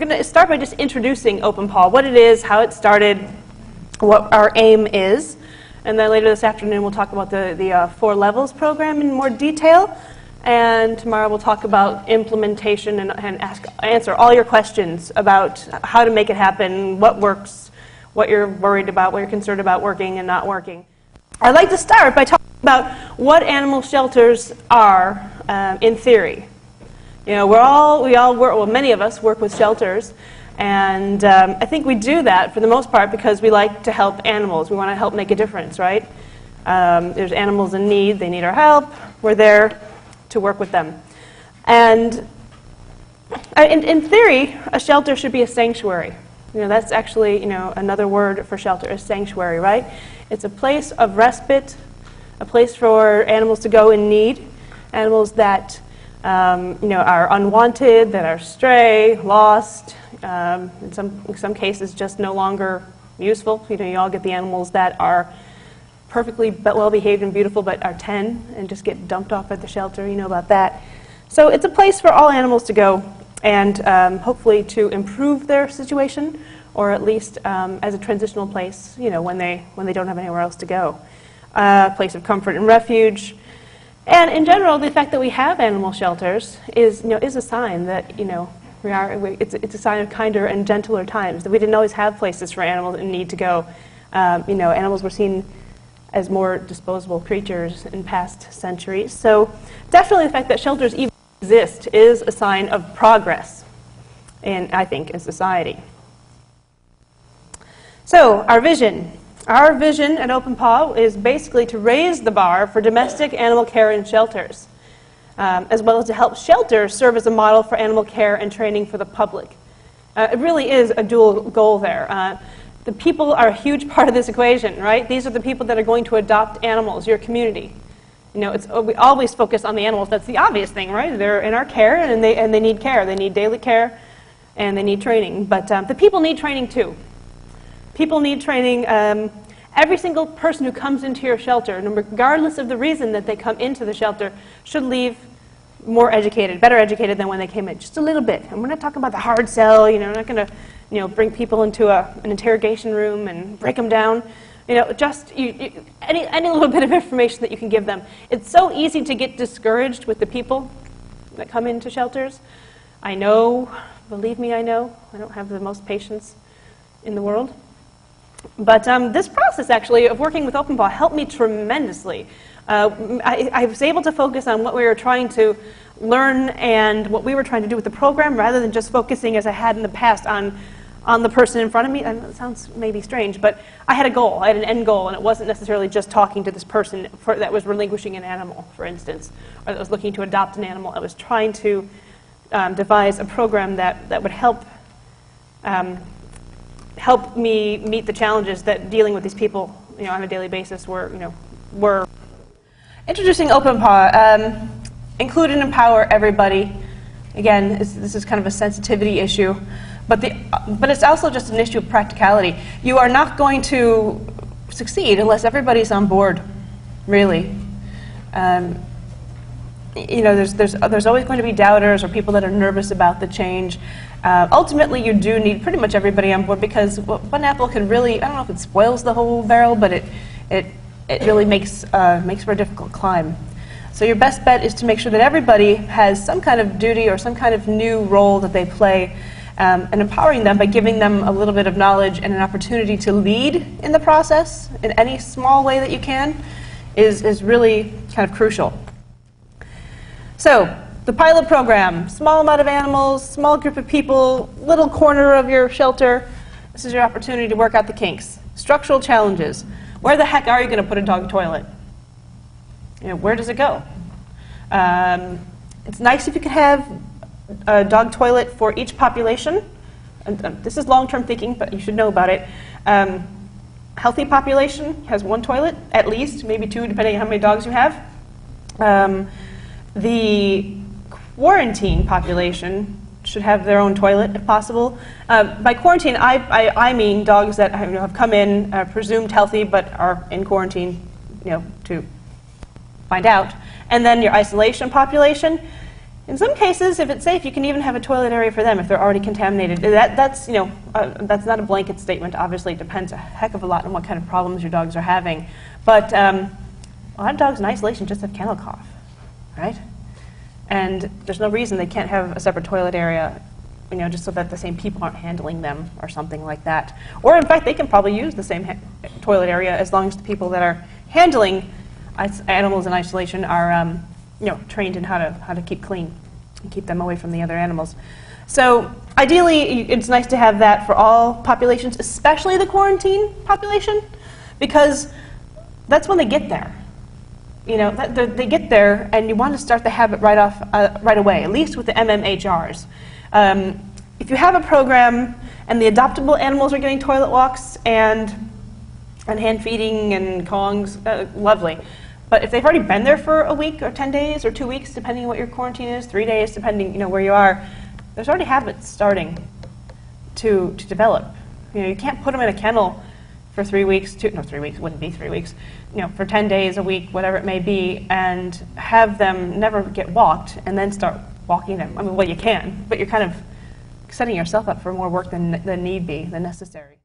going to start by just introducing Open Paw, what it is, how it started, what our aim is. And then later this afternoon, we'll talk about the 4 levels program in more detail. And tomorrow we'll talk about implementation and answer all your questions about how to make it happen, what works, what you're worried about, what you're concerned about working and not working. I'd like to start by talking about what animal shelters are in theory. You know, many of us work with shelters, and I think we do that for the most part because we like to help animals. We want to help make a difference, right? There's animals in need, they need our help, we're there to work with them. And in theory, a shelter should be a sanctuary. You know, that's actually, you know, another word for shelter is sanctuary, right? It's a place of respite, a place for animals to go in need, animals that you know, are unwanted, that are stray, lost, in some cases just no longer useful. You know, you all get the animals that are perfectly well behaved and beautiful but are 10 and just get dumped off at the shelter. You know about that. So it's a place for all animals to go and hopefully to improve their situation, or at least as a transitional place, you know, when they don't have anywhere else to go. A place of comfort and refuge. And in general, the fact that we have animal shelters is a sign that, you know, it's a sign of kinder and gentler times, that we didn't always have places for animals in need to go. You know, animals were seen as more disposable creatures in past centuries. So definitely the fact that shelters even exist is a sign of progress, I think, in society. So our vision. Our vision at Open Paw is basically to raise the bar for domestic animal care in shelters, as well as to help shelters serve as a model for animal care and training for the public. It really is a dual goal there. The people are a huge part of this equation, right? These are the people that are going to adopt animals, your community. You know, we always focus on the animals. That's the obvious thing, right? They're in our care, and they need care. They need daily care, and they need training. But the people need training too. People need training. Every single person who comes into your shelter, regardless of the reason that they come into the shelter, should leave more educated, better educated than when they came in, just a little bit. And we're not talking about the hard sell. You know, we're not going to, you know, bring people into an interrogation room and break them down. You know, just any little bit of information that you can give them. It's so easy to get discouraged with the people that come into shelters. I know, believe me, I know. I don't have the most patience in the world. But this process, actually, of working with Open Paw helped me tremendously. I was able to focus on what we were trying to learn and what we were trying to do with the program, rather than just focusing, as I had in the past, on the person in front of me. And it sounds maybe strange, but I had a goal. I had an end goal, and it wasn't necessarily just talking to this person that was relinquishing an animal, for instance, or that was looking to adopt an animal. I was trying to devise a program that would help me meet the challenges that dealing with these people, you know, on a daily basis were. Introducing Open Paw, include and empower everybody. Again, this is kind of a sensitivity issue, but it's also just an issue of practicality. You are not going to succeed unless everybody's on board, really. You know, there's always going to be doubters or people that are nervous about the change. Ultimately, you do need pretty much everybody on board, because one apple can really, I don't know if it spoils the whole barrel, but it really makes for a difficult climb. So your best bet is to make sure that everybody has some kind of duty or some kind of new role that they play, and empowering them by giving them a little bit of knowledge and an opportunity to lead in the process in any small way that you can is really kind of crucial. So, the pilot program, small amount of animals, small group of people, little corner of your shelter. This is your opportunity to work out the kinks. Structural challenges. Where the heck are you going to put a dog toilet? You know, where does it go? It's nice if you could have a dog toilet for each population. This is long-term thinking, but you should know about it. Healthy population has 1 toilet, at least, maybe 2, depending on how many dogs you have. The quarantine population should have their own toilet, if possible. By quarantine, I mean dogs that have come in, presumed healthy, but are in quarantine, you know, to find out. And then your isolation population. In some cases, if it's safe, you can even have a toilet area for them if they're already contaminated. That's not a blanket statement. Obviously, it depends a heck of a lot on what kind of problems your dogs are having. But a lot of dogs in isolation just have kennel cough, right? And there's no reason they can't have a separate toilet area, just so that the same people aren't handling them or something like that. Or in fact, they can probably use the same toilet area as long as the people that are handling animals in isolation are trained in how to keep clean and keep them away from the other animals. So ideally, it's nice to have that for all populations, especially the quarantine population, because that's when they get there. They get there, and you want to start the habit right away, at least with the MMHRs. If you have a program and the adoptable animals are getting toilet walks and hand feeding and Kongs, lovely. But if they've already been there for a week or 10 days or 2 weeks, depending on what your quarantine is, 3 days, depending where you are, there's already habits starting to develop. You can't put them in a kennel for 3 weeks, 3 weeks, wouldn't be 3 weeks, for 10 days, a week, whatever it may be, and have them never get walked and then start walking them. I mean, well, you can, but you're kind of setting yourself up for more work than necessary.